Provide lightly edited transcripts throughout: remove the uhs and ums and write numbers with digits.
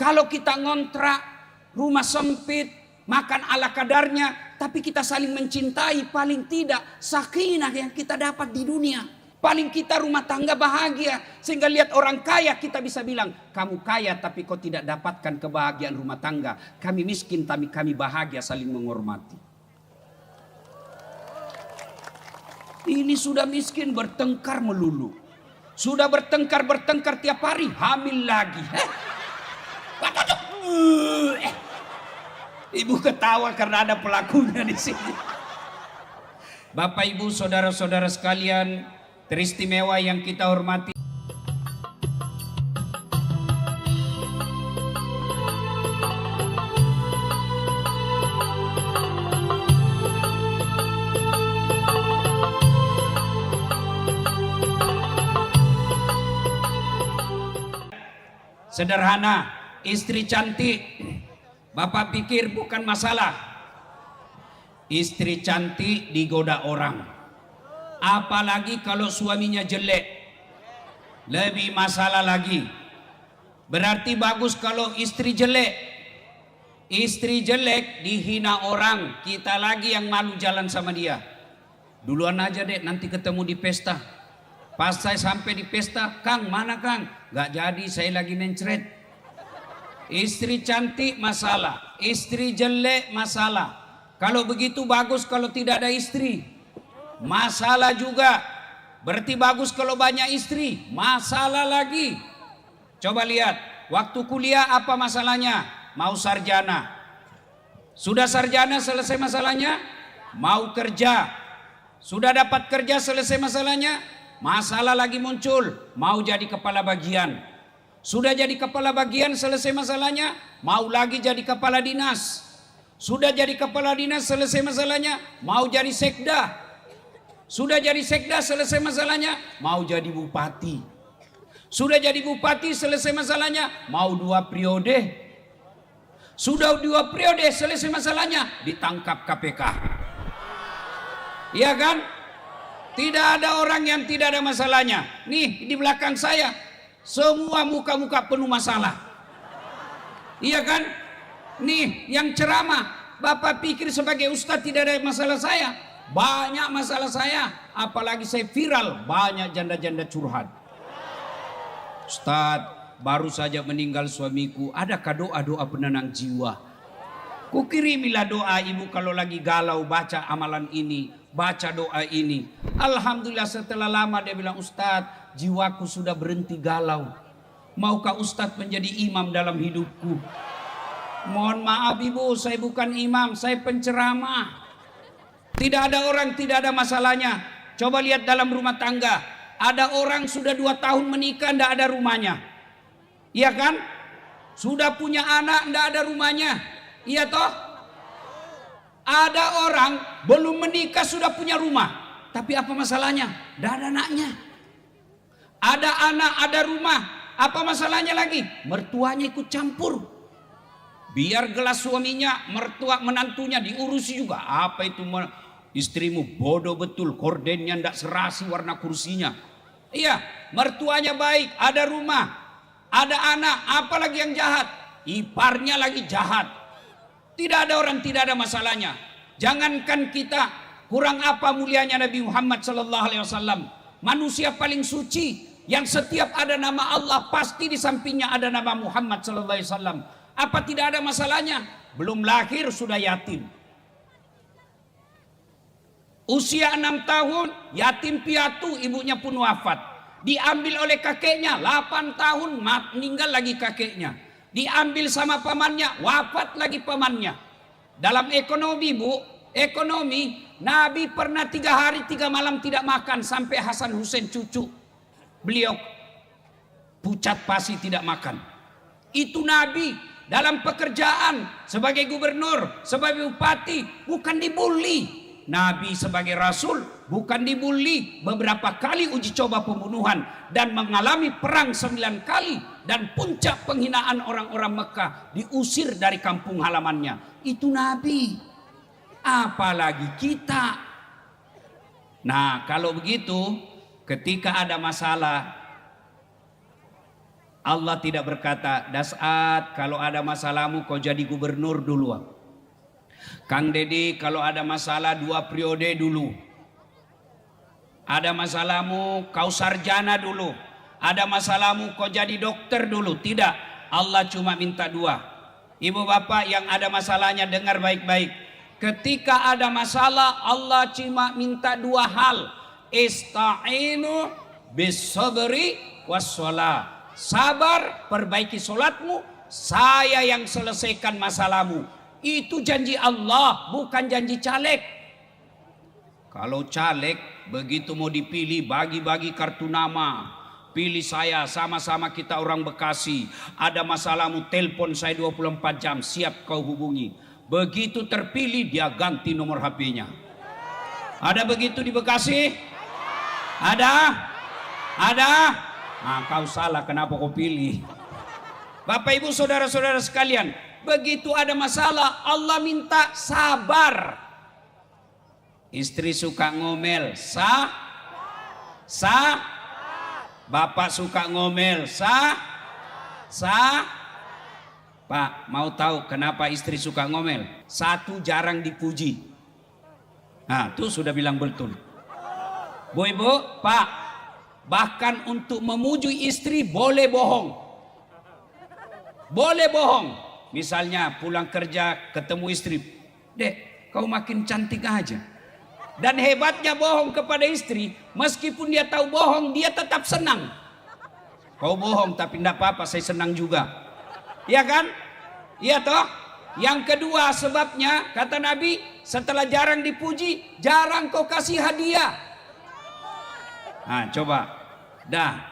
Kalau kita ngontrak, rumah sempit, makan ala kadarnya, tapi kita saling mencintai, paling tidak sakinah yang kita dapat di dunia. Paling kita rumah tangga bahagia. Sehingga lihat orang kaya kita bisa bilang, kamu kaya tapi kau tidak dapatkan kebahagiaan rumah tangga. Kami miskin tapi kami bahagia, saling menghormati. Ini sudah miskin bertengkar melulu. Sudah bertengkar tiap hari, hamil lagi. Ibu ketawa karena ada pelakunya di sini. Bapak, Ibu, saudara-saudara sekalian, teristimewa yang kita hormati. Sederhana, istri cantik, Bapak pikir bukan masalah. Istri cantik digoda orang, apalagi kalau suaminya jelek, lebih masalah lagi. Berarti bagus kalau istri jelek. Istri jelek dihina orang, kita lagi yang malu jalan sama dia. Duluan aja deh, nanti ketemu di pesta. Pas saya sampai di pesta, Kang mana Kang? Gak jadi, saya lagi mencret. Istri cantik masalah, istri jelek masalah. Kalau begitu bagus kalau tidak ada istri, masalah juga. Berarti bagus kalau banyak istri, masalah lagi. Coba lihat, waktu kuliah apa masalahnya? Mau sarjana. Sudah sarjana selesai masalahnya? Mau kerja. Sudah dapat kerja selesai masalahnya? Masalah lagi muncul, mau jadi kepala bagian. Sudah jadi kepala bagian selesai masalahnya, mau lagi jadi kepala dinas. Sudah jadi kepala dinas selesai masalahnya, mau jadi sekda. Sudah jadi sekda selesai masalahnya, mau jadi bupati. Sudah jadi bupati selesai masalahnya, mau 2 periode. Sudah 2 periode selesai masalahnya, ditangkap KPK. Iya kan? Tidak ada orang yang tidak ada masalahnya. Nih di belakang saya, semua muka-muka penuh masalah. Iya kan? Nih yang ceramah, Bapak pikir sebagai ustadz tidak ada masalah saya? Banyak masalah saya. Apalagi saya viral, banyak janda-janda curhat. Ustadz, baru saja meninggal suamiku, adakah doa-doa penenang jiwa? Kukirimilah doa ibu kalau lagi galau, baca amalan ini, baca doa ini. Alhamdulillah setelah lama dia bilang, Ustadz, jiwaku sudah berhenti galau. Maukah Ustadz menjadi imam dalam hidupku? Mohon maaf ibu, saya bukan imam, saya penceramah. Tidak ada orang tidak ada masalahnya. Coba lihat dalam rumah tangga, ada orang sudah 2 tahun menikah tidak ada rumahnya. Iya kan? Sudah punya anak tidak ada rumahnya. Iya toh? Ada orang belum menikah sudah punya rumah, tapi apa masalahnya? Tidak ada anaknya. Ada anak, ada rumah, apa masalahnya lagi? Mertuanya ikut campur. Biar gelas suaminya, mertua menantunya diurusi juga. Apa itu istrimu bodoh betul, kordennya tidak serasi warna kursinya. Iya, mertuanya baik, ada rumah, ada anak, apalagi yang jahat? Iparnya lagi jahat. Tidak ada orang tidak ada masalahnya. Jangankan kita, kurang apa mulianya Nabi Muhammad SAW, manusia paling suci yang setiap ada nama Allah pasti di sampingnya ada nama Muhammad SAW. Apa tidak ada masalahnya? Belum lahir sudah yatim. Usia 6 tahun yatim piatu, ibunya pun wafat. Diambil oleh kakeknya 8 tahun, meninggal lagi kakeknya. Diambil sama pamannya, wafat lagi pamannya. Dalam ekonomi bu, ekonomi, Nabi pernah 3 hari 3 malam tidak makan sampai Hasan Hussein cucu beliau pucat pasi tidak makan. Itu Nabi dalam pekerjaan sebagai gubernur, sebagai bupati, bukan dibully. Nabi sebagai rasul bukan dibully. Beberapa kali uji coba pembunuhan dan mengalami perang 9 kali. Dan puncak penghinaan orang-orang Mekah, diusir dari kampung halamannya. Itu Nabi. Apalagi kita. Nah kalau begitu, ketika ada masalah, Allah tidak berkata, Dasat kalau ada masalahmu kau jadi gubernur dulu. Kang Dedi kalau ada masalah 2 periode dulu. Ada masalahmu kau sarjana dulu. Ada masalahmu kau jadi dokter dulu. Tidak, Allah cuma minta 2. Ibu bapak yang ada masalahnya dengar baik-baik. Ketika ada masalah Allah cuma minta 2 hal. Ista'inu bis-sabri was-shalah. Sabar, perbaiki solatmu, saya yang selesaikan masalahmu. Itu janji Allah, bukan janji caleg. Kalau caleg begitu mau dipilih bagi-bagi kartu nama. Pilih saya, sama-sama kita orang Bekasi. Ada masalahmu, telepon saya 24 jam, siap kau hubungi. Begitu terpilih dia ganti nomor HP-nya. Ada begitu di Bekasi? Ada? Ada? Nah, kau salah, kenapa kau pilih? Bapak ibu saudara-saudara sekalian, begitu ada masalah Allah minta sabar. Istri suka ngomel, bapak suka ngomel, Pak, mau tahu kenapa istri suka ngomel? 1, jarang dipuji. Nah, tuh sudah bilang betul. Bu ibu, Pak, bahkan untuk memuji istri boleh bohong. Boleh bohong. Misalnya pulang kerja ketemu istri, Dek, kau makin cantik aja. Dan hebatnya bohong kepada istri, meskipun dia tahu bohong, dia tetap senang. Kau bohong tapi tidak apa-apa, saya senang juga. Iya kan? Iya toh? Yang kedua sebabnya, kata Nabi, setelah jarang dipuji, jarang kau kasih hadiah. Nah, coba.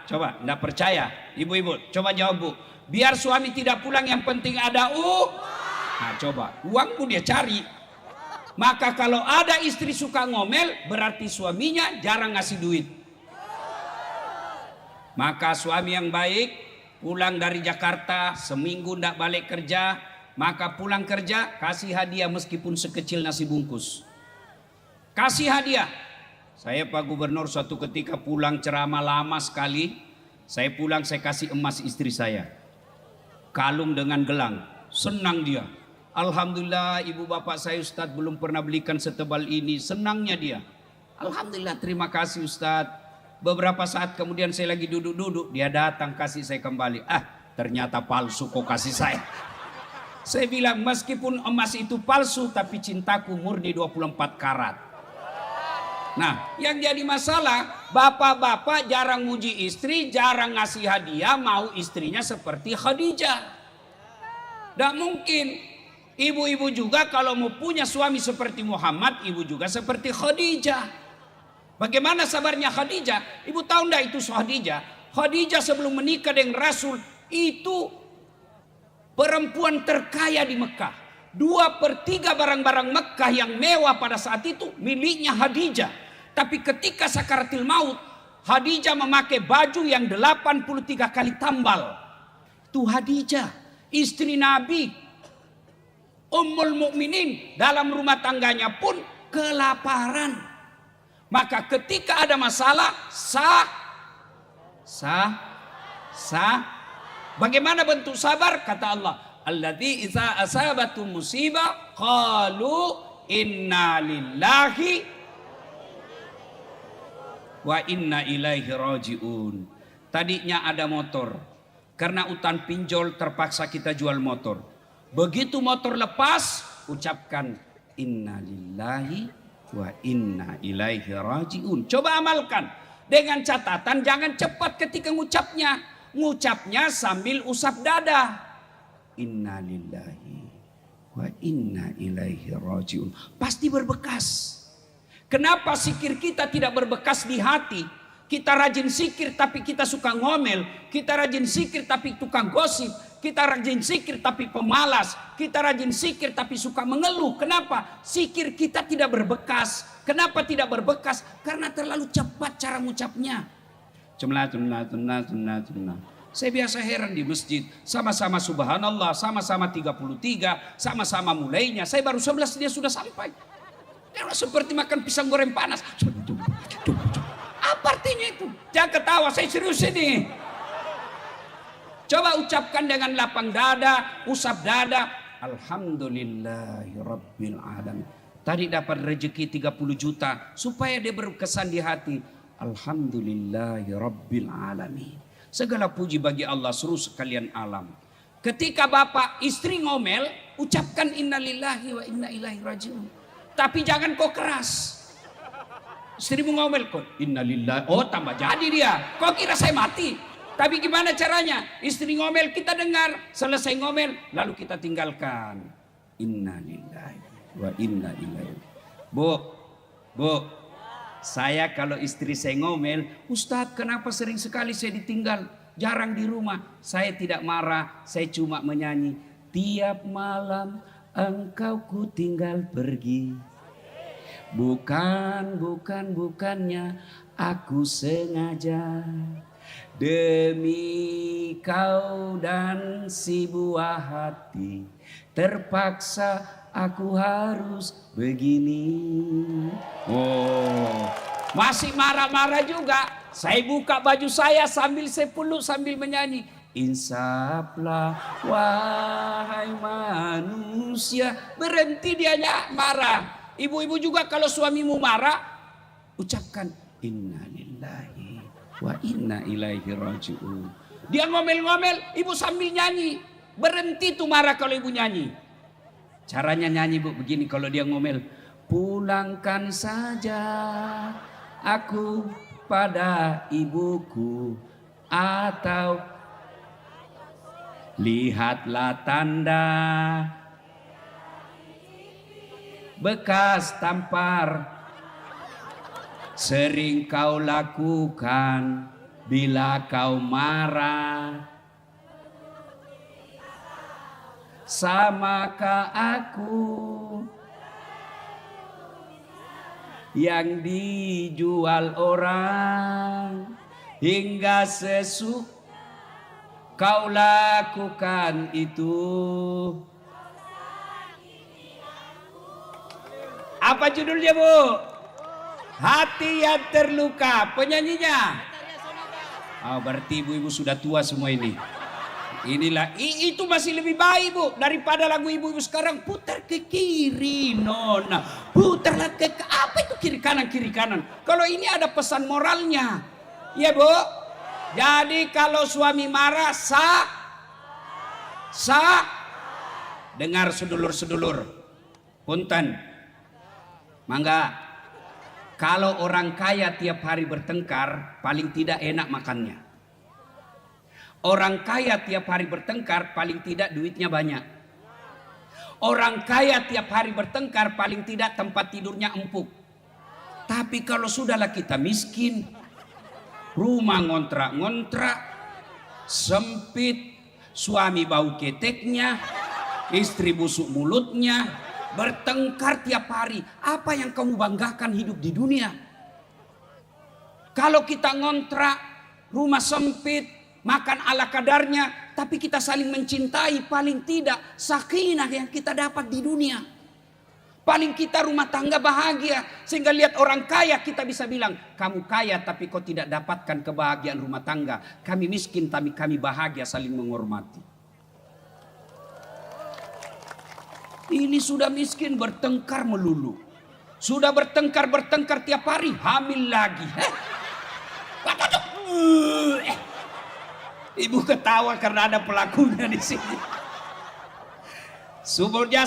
Coba, enggak percaya. Ibu-ibu, coba jawab Bu. Biar suami tidak pulang yang penting ada Nah, coba. Uangmu dia cari. Maka kalau ada istri suka ngomel, berarti suaminya jarang ngasih duit. Maka suami yang baik, pulang dari Jakarta, seminggu enggak balik kerja, maka pulang kerja, kasih hadiah meskipun sekecil nasi bungkus. Kasih hadiah. Saya Pak Gubernur suatu ketika pulang ceramah lama sekali. Saya pulang saya kasih emas istri saya. Kalung dengan gelang. Senang dia. Alhamdulillah ibu bapak saya Ustadz belum pernah belikan setebal ini. Senangnya dia. Alhamdulillah terima kasih Ustadz. Beberapa saat kemudian saya lagi duduk-duduk. Dia datang kasih saya kembali. Ternyata palsu kok kasih saya. Saya bilang meskipun emas itu palsu tapi cintaku murni 24 karat. Nah, yang jadi masalah, bapak-bapak jarang muji istri, jarang ngasih hadiah, mau istrinya seperti Khadijah. Tidak mungkin. Ibu-ibu juga kalau mau punya suami seperti Muhammad, ibu juga seperti Khadijah. Bagaimana sabarnya Khadijah? Ibu tahu enggak itu Khadijah? Khadijah sebelum menikah dengan Rasul, itu perempuan terkaya di Mekah. 2/3 barang-barang Mekah yang mewah pada saat itu miliknya Khadijah. Tapi ketika sakaratil maut, Khadijah memakai baju yang 83 kali tambal. Itu Khadijah, istri Nabi, Ummul Mukminin, dalam rumah tangganya pun kelaparan. Maka ketika ada masalah, bagaimana bentuk sabar? Kata Allah, alladzi idza asabatum musibah qalu inna lillahi wa inna ilaihi rajiun. Tadinya ada motor. Karena utan pinjol terpaksa kita jual motor. Begitu motor lepas, ucapkan inna lillahi wa inna ilaihi rajiun. Coba amalkan. Dengan catatan jangan cepat ketika ngucapnya. Ngucapnya sambil usap dada. Inna lillahi wa inna ilaihi rajiun. Pasti berbekas. Kenapa zikir kita tidak berbekas di hati? Kita rajin zikir tapi kita suka ngomel. Kita rajin zikir tapi tukang gosip. Kita rajin zikir tapi pemalas. Kita rajin zikir tapi suka mengeluh. Kenapa? Zikir kita tidak berbekas. Kenapa tidak berbekas? Karena terlalu cepat cara mengucapnya. Cemlah. Saya biasa heran di masjid. Sama-sama subhanallah, sama-sama 33, sama-sama mulainya. Saya baru 11 dia sudah sampai. Seperti makan pisang goreng panas. Apa artinya itu? Jangan ketawa, saya serius ini. Coba ucapkan dengan lapang dada, usap dada. Alhamdulillahirabbil alamin. Tadi dapat rezeki 30 juta, supaya dia berkesan di hati. Alhamdulillahirabbil alamin. Segala puji bagi Allah seluruh sekalian alam. Ketika bapak istri ngomel, ucapkan innalillahi wa inna ilaihi rajiun. Tapi jangan kau keras. Istrimu ngomel kok innalillahi, oh tambah jadi dia. Kau kira saya mati? Tapi gimana caranya? Istri ngomel kita dengar, selesai ngomel lalu kita tinggalkan. Innalillahi wa inna ilaihi. Bu, saya kalau istri saya ngomel, Ustadz kenapa sering sekali saya ditinggal? Jarang di rumah. Saya tidak marah, saya cuma menyanyi. Tiap malam engkau ku tinggal pergi. Bukannya aku sengaja. Demi kau dan si buah hati, terpaksa aku harus begini. Oh, masih marah-marah juga. Saya buka baju saya sambil saya peluk sambil menyanyi. Insaflah wahai manusia. Berhenti dia marah. Ibu-ibu juga kalau suamimu marah, ucapkan innalillahi wa inna ilaihi rajiun. Dia ngomel-ngomel, ibu sambil nyanyi. Berhenti tuh marah kalau ibu nyanyi. Caranya nyanyi bu begini kalau dia ngomel. Pulangkan saja aku pada ibuku, atau lihatlah tanda bekas tampar sering kau lakukan bila kau marah. Samakah aku yang dijual orang hingga kau lakukan itu. Apa judulnya bu? Hati yang terluka. Penyanyinya? Oh, berarti ibu-ibu sudah tua semua ini. Inilah itu masih lebih baik bu daripada lagu ibu-ibu sekarang. Putar ke kiri nona, putarlah ke apa itu kiri kanan. Kalau ini ada pesan moralnya, ya bu. Jadi kalau suami marah dengar sedulur-sedulur, punten, mangga. Kalau orang kaya tiap hari bertengkar, paling tidak enak makannya. Orang kaya tiap hari bertengkar, paling tidak duitnya banyak. Orang kaya tiap hari bertengkar, paling tidak tempat tidurnya empuk. Tapi kalau sudahlah kita miskin, rumah ngontrak-ngontrak, sempit, suami bau keteknya, istri busuk mulutnya, bertengkar tiap hari. Apa yang kamu banggakan hidup di dunia? Kalau kita ngontrak, rumah sempit, makan ala kadarnya, tapi kita saling mencintai, paling tidak sakinah yang kita dapat di dunia. Paling kita rumah tangga bahagia, sehingga lihat orang kaya kita bisa bilang, kamu kaya tapi kau tidak dapatkan kebahagiaan rumah tangga. Kami miskin tapi kami bahagia saling menghormati. Ini sudah miskin bertengkar melulu. Sudah bertengkar tiap hari, hamil lagi. Ibu ketawa karena ada pelakunya di sini. Sumbernya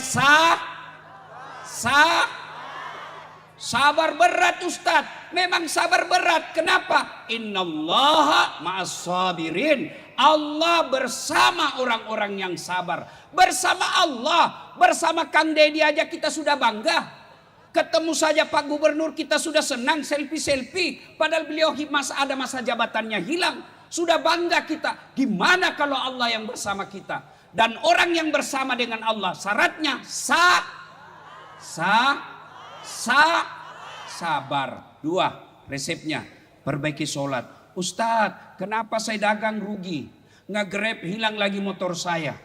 sabar berat Ustadz. Memang sabar berat. Kenapa? Innallaha ma'as sabirin. Allah bersama orang-orang yang sabar. Bersama Allah, bersama Kang Deddy aja kita sudah bangga. Ketemu saja Pak Gubernur kita sudah senang selfie. Padahal beliau ada masa jabatannya hilang. Sudah bangga kita. Gimana kalau Allah yang bersama kita? Dan orang yang bersama dengan Allah syaratnya sabar. 2 resepnya. Perbaiki sholat. Ustadz, kenapa saya dagang rugi? Nge-grab hilang lagi motor saya.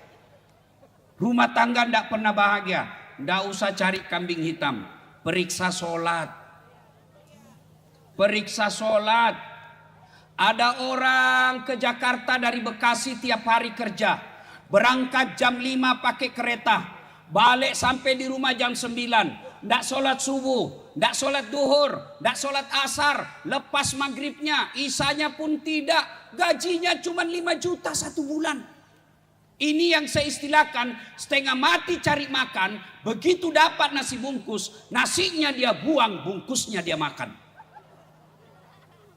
Rumah tangga tidak pernah bahagia. Tidak usah cari kambing hitam. Periksa sholat. Ada orang ke Jakarta dari Bekasi tiap hari kerja. Berangkat jam 5 pakai kereta. Balik sampai di rumah jam 9. Nggak sholat subuh, nggak sholat duhur, nggak sholat asar. Lepas maghribnya, isanya pun tidak. Gajinya cuma 5 juta 1 bulan. Ini yang saya istilahkan setengah mati cari makan. Begitu dapat nasi bungkus, nasinya dia buang, bungkusnya dia makan.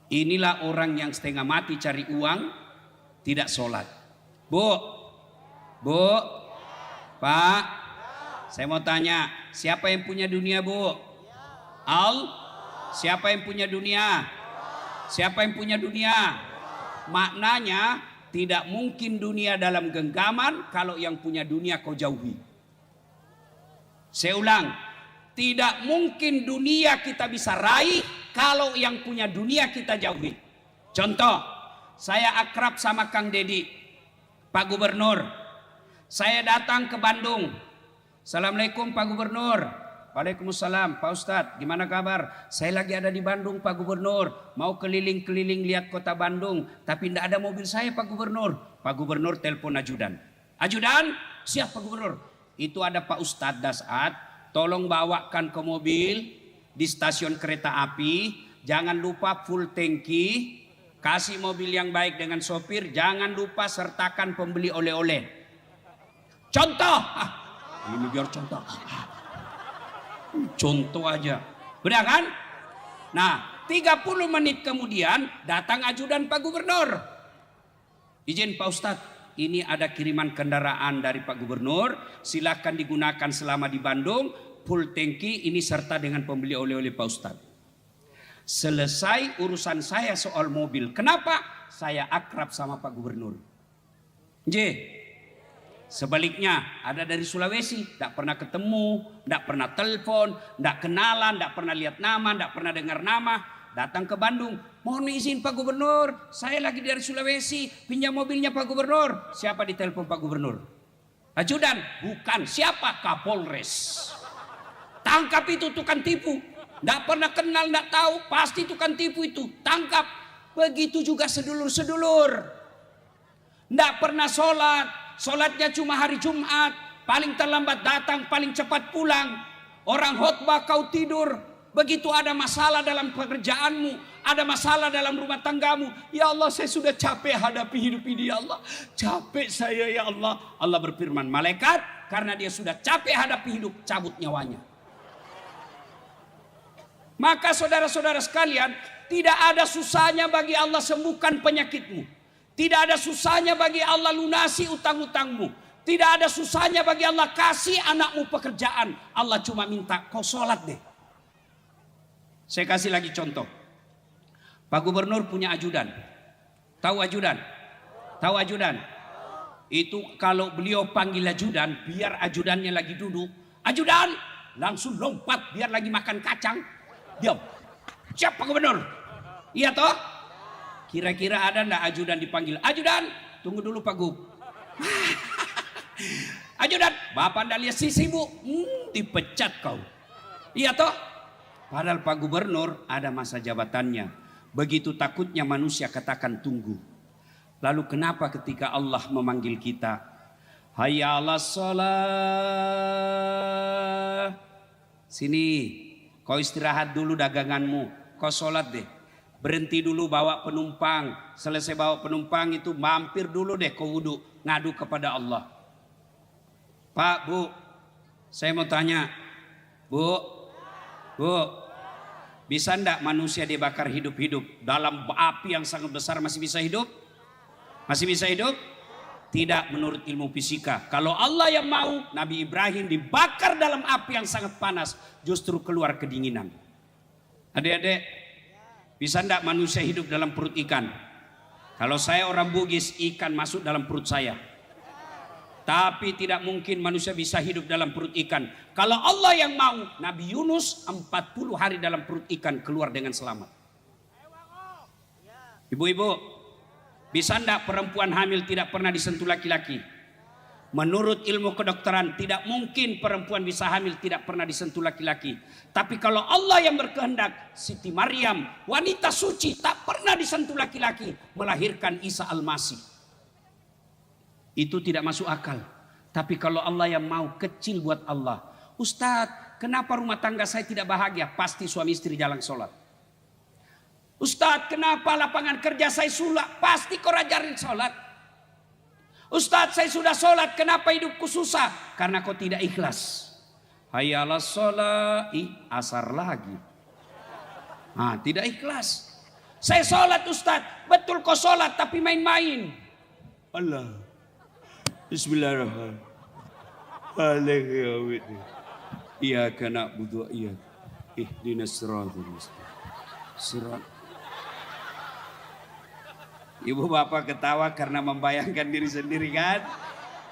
Inilah orang yang setengah mati cari uang, tidak sholat. Bu, Pak, saya mau tanya, siapa yang punya dunia, Bu? Siapa yang punya dunia? Siapa yang punya dunia? Maknanya tidak mungkin dunia dalam genggaman kalau yang punya dunia kau jauhi. Saya ulang, tidak mungkin dunia kita bisa raih kalau yang punya dunia kita jauhi. Contoh, saya akrab sama Kang Dedi, Pak Gubernur. Saya datang ke Bandung. Assalamualaikum Pak Gubernur. Waalaikumsalam Pak Ustadz, gimana kabar? Saya lagi ada di Bandung Pak Gubernur. Mau keliling-keliling lihat kota Bandung. Tapi tidak ada mobil saya Pak Gubernur. Pak Gubernur telepon ajudan. Ajudan, siap Pak Gubernur. Itu ada Pak Ustadz Dasat. Tolong bawakan ke mobil di stasiun kereta api. Jangan lupa full tangki. Kasih mobil yang baik dengan sopir. Jangan lupa sertakan pembeli oleh-oleh. Contoh. Ini biar contoh. Contoh aja. Benar kan? Nah, 30 menit kemudian datang ajudan Pak Gubernur. Izin Pak Ustadz, ini ada kiriman kendaraan dari Pak Gubernur. Silakan digunakan selama di Bandung. Full tangki ini serta dengan pembeli oleh-oleh Pak Ustadz. Selesai urusan saya soal mobil. Kenapa? Saya akrab sama Pak Gubernur. Sebaliknya ada dari Sulawesi, tidak pernah ketemu, tidak pernah telepon, tidak kenalan, tidak pernah lihat nama, tidak pernah dengar nama. Datang ke Bandung, mohon izin Pak Gubernur, saya lagi dari Sulawesi, pinjam mobilnya Pak Gubernur. Siapa ditelepon Pak Gubernur? Ajudan? Bukan. Siapa? Kapolres. Tangkap itu tukang tipu. Tidak pernah kenal, tidak tahu, pasti tukang tipu itu. Tangkap. Begitu juga sedulur-sedulur. Tidak pernah sholat. Sholatnya cuma hari Jumat, paling terlambat datang, paling cepat pulang. Orang khotbah kau tidur. Begitu ada masalah dalam pekerjaanmu, ada masalah dalam rumah tanggamu. Ya Allah, saya sudah capek hadapi hidup ini ya Allah. Capek saya ya Allah. Allah berfirman, malaikat karena dia sudah capek hadapi hidup, cabut nyawanya. Maka saudara-saudara sekalian, tidak ada susahnya bagi Allah sembuhkan penyakitmu. Tidak ada susahnya bagi Allah lunasi utang-utangmu. Tidak ada susahnya bagi Allah kasih anakmu pekerjaan. Allah cuma minta kau sholat deh. Saya kasih lagi contoh. Pak Gubernur punya ajudan. Tahu ajudan? Tahu ajudan? Itu kalau beliau panggil ajudan, biar ajudannya lagi duduk. Ajudan! Langsung lompat biar lagi makan kacang. Diam. Siap Pak Gubernur? Iya toh? Kira-kira ada enggak ajudan dipanggil? Ajudan, tunggu dulu Pak Gub. Ajudan, Bapak enggak lihat sisi Bu? Dipecat kau. Iya toh? Padahal Pak Gubernur ada masa jabatannya. Begitu takutnya manusia katakan tunggu. Lalu kenapa ketika Allah memanggil kita? Hayya 'alas shalah. Sini, kau istirahat dulu daganganmu. Kau sholat deh. Berhenti dulu bawa penumpang. Selesai bawa penumpang itu mampir dulu deh ke wudhu. Ngadu kepada Allah. Pak, Bu, saya mau tanya. Bu, bisa enggak manusia dibakar hidup-hidup dalam api yang sangat besar masih bisa hidup? Masih bisa hidup? Tidak menurut ilmu fisika. Kalau Allah yang mau, Nabi Ibrahim dibakar dalam api yang sangat panas. Justru keluar kedinginan. Adik-adik, bisa enggak manusia hidup dalam perut ikan? Kalau saya orang Bugis, ikan masuk dalam perut saya. Tapi tidak mungkin manusia bisa hidup dalam perut ikan. Kalau Allah yang mau, Nabi Yunus 40 hari dalam perut ikan keluar dengan selamat. Ibu-ibu, bisa enggak perempuan hamil tidak pernah disentuh laki-laki? Menurut ilmu kedokteran tidak mungkin perempuan bisa hamil tidak pernah disentuh laki-laki. Tapi kalau Allah yang berkehendak, Siti Maryam, wanita suci, tak pernah disentuh laki-laki, melahirkan Isa Al-Masih. Itu tidak masuk akal. Tapi kalau Allah yang mau, kecil buat Allah. Ustadz, kenapa rumah tangga saya tidak bahagia? Pasti suami istri jarang sholat. Ustadz, kenapa lapangan kerja saya sulak? Pasti kau ajarin sholat. Ustadz, saya sudah sholat, kenapa hidupku susah? Karena kau tidak ikhlas. Hayya 'alas sholat, asar lagi. Tidak ikhlas. Saya sholat Ustadz, betul kau sholat tapi main-main. Allah. Bismillahirrahmanirrahim. Iyyaka na'budu wa iyyaka ihdinas siratal mustaqim. Ibu bapak ketawa karena membayangkan diri sendiri kan.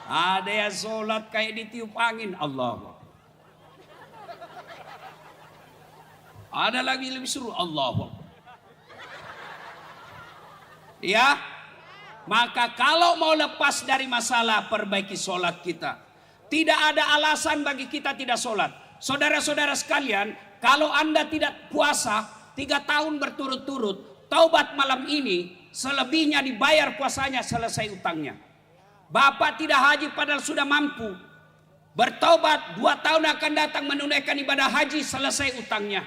Ada yang sholat kayak ditiup angin. Allah. Ada lagi lebih seru. Allah. Ya. Maka kalau mau lepas dari masalah, perbaiki sholat kita. Tidak ada alasan bagi kita tidak sholat. Saudara-saudara sekalian, kalau Anda tidak puasa 3 tahun berturut-turut, taubat malam ini, selebihnya dibayar puasanya, selesai utangnya. Bapak tidak haji padahal sudah mampu. Bertobat 2 tahun akan datang menunaikan ibadah haji, selesai utangnya.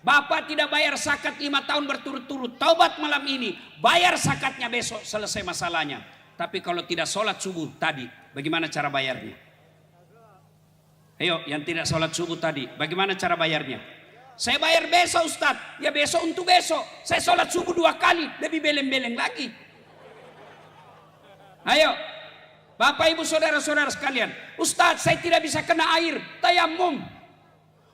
Bapak tidak bayar zakat 5 tahun berturut-turut. Taubat malam ini, bayar zakatnya besok, selesai masalahnya. Tapi kalau tidak sholat subuh tadi, bagaimana cara bayarnya? Ayo, yang tidak sholat subuh tadi, bagaimana cara bayarnya? Saya bayar besok Ustadz. Ya besok untuk besok. Saya sholat subuh 2 kali. Lebih beleng-beleng lagi. Ayo. Bapak ibu saudara-saudara sekalian. Ustadz, saya tidak bisa kena air. Tayamum.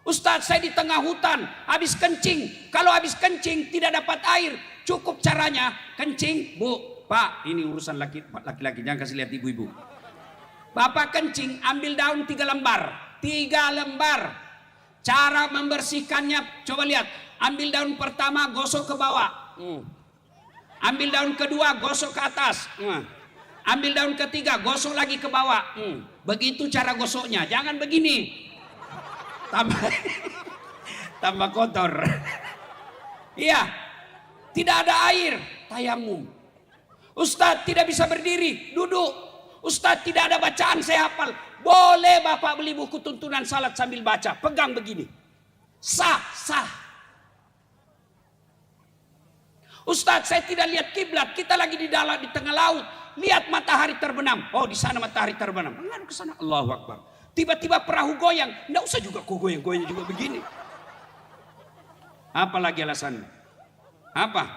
Ustadz, saya di tengah hutan. Habis kencing. Kalau habis kencing tidak dapat air. Cukup caranya. Kencing. Bu, Pak, ini urusan laki-laki. Jangan kasih lihat ibu-ibu. Bapak kencing. Ambil daun 3 lembar. 3 lembar. Cara membersihkannya, coba lihat. Ambil daun pertama, gosok ke bawah. Ambil daun kedua, gosok ke atas. Ambil daun ketiga, gosok lagi ke bawah. Begitu cara gosoknya. Jangan begini. Tambah kotor. Iya. Tidak ada air. Tayamum. Ustadz tidak bisa berdiri. Duduk. Ustadz tidak ada bacaan, saya hafal. Boleh Bapak beli buku tuntunan salat sambil baca. Pegang begini. Sah. Ustadz, saya tidak lihat kiblat. Kita lagi di dalam di tengah laut. Lihat matahari terbenam. Oh, di sana matahari terbenam. Menghadap ke sana. Allahu Akbar. Tiba-tiba perahu goyang. Nggak usah juga kok goyang-goyang juga begini. Apa lagi alasannya? Apa?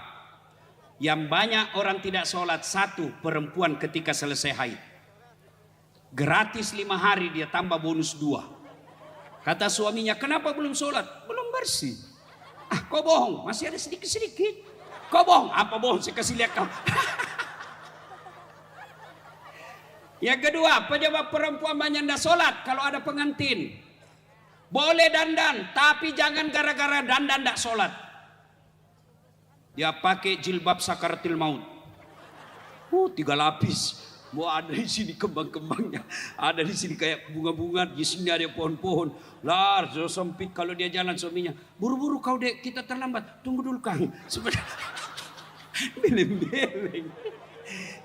Yang banyak orang tidak sholat. 1, perempuan ketika selesai haid. Gratis 5 hari, dia tambah bonus 2. Kata suaminya, kenapa belum sholat? Belum bersih. Kau bohong, masih ada sedikit-sedikit. Kau bohong, apa bohong? Saya kasih lihat kau. Yang kedua, pejabat perempuan banyak tidak sholat kalau ada pengantin. Boleh dandan, tapi jangan gara-gara dandan tidak sholat. Dia pakai jilbab sakaratil maut. 3 lapis. Mau ada di sini kembang-kembangnya, ada di sini kayak bunga-bunga, di sini ada pohon-pohon. Lah, so sempit kalau dia jalan suaminya. Buru-buru kau dek, kita terlambat. Tunggu dulu Kang. Beleng-beleng.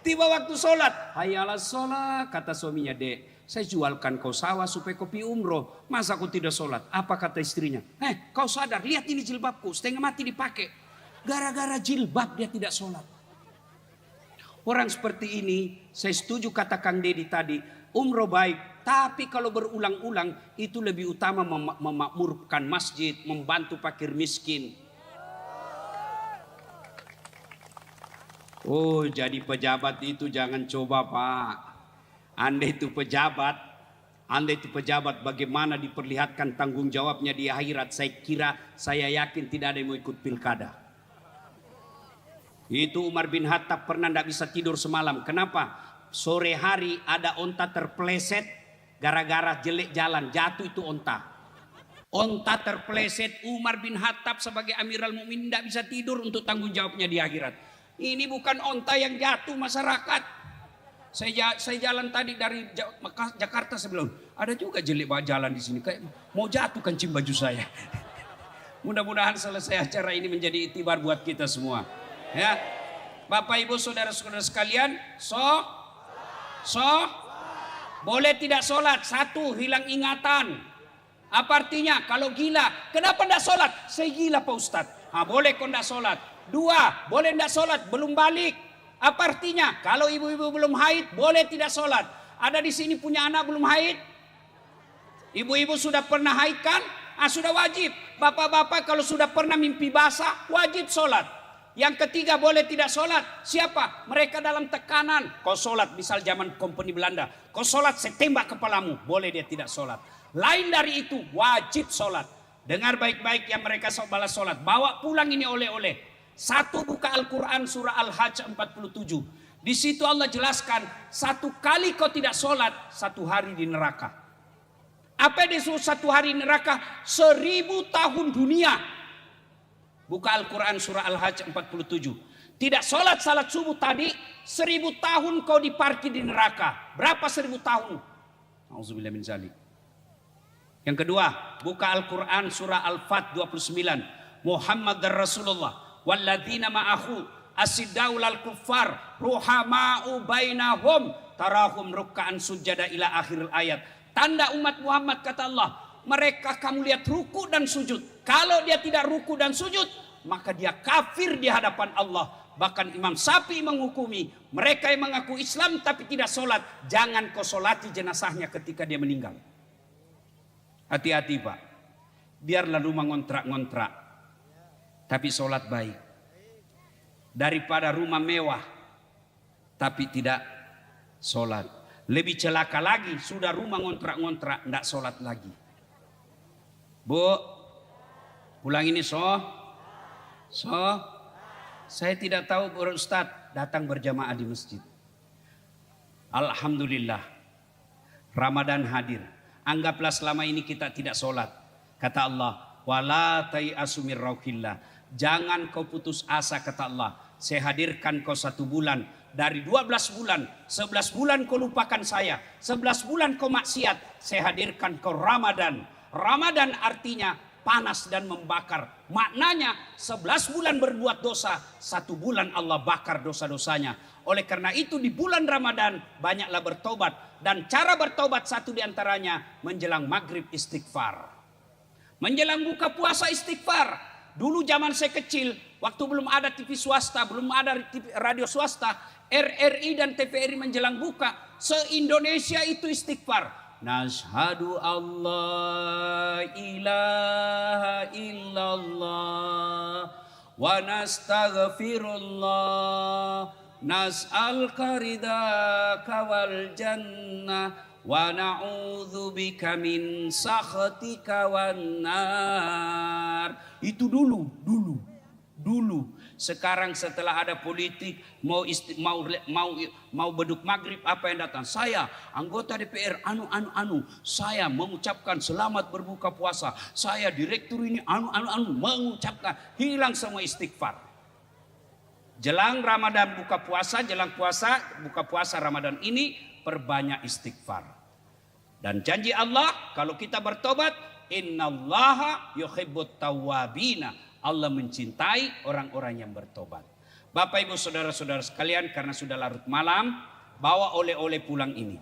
Tiba waktu sholat. Hayya 'alas sholat, kata suaminya, dek, saya jualkan kau sawah supaya kau pergi umroh. Masa kau tidak sholat? Apa kata istrinya? Kau sadar, lihat ini jilbabku, setengah mati dipakai. Gara-gara jilbab dia tidak sholat. Orang seperti ini, saya setuju kata Kang Dedi tadi, umroh baik, tapi kalau berulang-ulang itu lebih utama memakmurkan masjid, membantu fakir miskin. Oh, jadi pejabat itu jangan coba Pak. Anda itu pejabat bagaimana diperlihatkan tanggung jawabnya di akhirat. Saya yakin tidak ada yang mau ikut pilkada. Itu Umar bin Khattab pernah tidak bisa tidur semalam. Kenapa? Sore hari ada onta terpleset gara-gara jelek jalan. Jatuh itu onta. Onta terpleset. Umar bin Khattab sebagai Amirul Mukminin tidak bisa tidur untuk tanggung jawabnya di akhirat. Ini bukan onta yang jatuh masyarakat. Saya jalan tadi dari Jakarta, saya bilang, ada juga jelek jalan di sini, kayak mau jatuh kancing baju saya. Mudah-mudahan selesai acara ini menjadi itibar buat kita semua. Ya, Bapak Ibu saudara-saudara sekalian, boleh tidak sholat? Satu, hilang ingatan. Apa artinya? Kalau gila, kenapa tidak sholat? Saya gila Pak Ustadz. Boleh kok tidak sholat. Dua, boleh tidak sholat, belum balik. Apa artinya? Kalau ibu-ibu belum haid, boleh tidak sholat. Ada di sini punya anak belum haid? Ibu-ibu sudah pernah haid kan? Sudah wajib. Bapak-bapak kalau sudah pernah mimpi basah, wajib sholat. Yang ketiga, boleh tidak sholat. Siapa? Mereka dalam tekanan. Kau sholat, misal zaman kompeni Belanda. Kau sholat, saya tembak kepalamu. Boleh dia tidak sholat. Lain dari itu, wajib sholat. Dengar baik-baik yang mereka balas sholat. Bawa pulang ini oleh-oleh. Satu, buka Al-Quran surah Al-Hajj 47. Di situ Allah jelaskan, satu kali kau tidak sholat, satu hari di neraka. Apa yang disebut satu hari neraka? 1000 tahun dunia. Buka Al-Quran surah Al-Hajj 47. Tidak sholat salat subuh tadi, 1000 tahun kau diparkir di neraka. Berapa 1000 tahun? Auzubillah min zalik. Yang kedua, buka Al-Quran surah Al-Fat 29. Muhammad dan Rasulullah walladzina ma'ahu asiddaul al-kuffar ruhama'u bainahum tarahum ruk'an sujada ila akhir ayat. Tanda umat Muhammad kata Allah, mereka kamu lihat ruku dan sujud. Kalau dia tidak ruku dan sujud, maka dia kafir di hadapan Allah. Bahkan Imam Syafi'i menghukumi mereka yang mengaku Islam tapi tidak sholat, jangan kau sholati jenazahnya ketika dia meninggal. Hati-hati Pak, biarlah rumah ngontrak-ngontrak, tapi sholat baik. Daripada rumah mewah, tapi tidak sholat. Lebih celaka lagi, sudah rumah ngontrak-ngontrak, tidak sholat lagi. Bu, pulang ini saya tidak tahu Ustadz datang berjamaah di masjid. Alhamdulillah, Ramadan hadir. Anggaplah selama ini kita tidak sholat. Kata Allah, wala tai'asu mir rauhillah. Jangan kau putus asa, kata Allah. Saya hadirkan kau 1 bulan. Dari 12 bulan, 11 bulan kau lupakan saya. 11 bulan kau maksiat. Saya hadirkan kau Ramadan. Ramadan artinya panas dan membakar. Maknanya 11 bulan berbuat dosa, 1 bulan Allah bakar dosa-dosanya. Oleh karena itu di bulan Ramadan banyaklah bertobat. Dan cara bertobat satu diantaranya menjelang maghrib istighfar. Menjelang buka puasa istighfar. Dulu zaman saya kecil, waktu belum ada TV swasta, belum ada radio swasta, RRI dan TVRI menjelang buka, se-Indonesia itu istighfar. Nashhadu Allah ilaha illallah wa nastaghfirullah nas'alka ridaka wal jannah wa na'udzu bika min sakhatika wan nar. Itu dulu. Sekarang setelah ada politik mau beduk maghrib, apa yang datang? Saya anggota DPR saya mengucapkan selamat berbuka puasa. Saya direktur ini mengucapkan, hilang semua istighfar. Jelang Ramadan buka puasa, buka puasa Ramadan ini perbanyak istighfar. Dan janji Allah kalau kita bertobat, innallaha yuhibbut tawwabina. Allah mencintai orang-orang yang bertobat. Bapak Ibu saudara-saudara sekalian, karena sudah larut malam, bawa oleh-oleh pulang ini.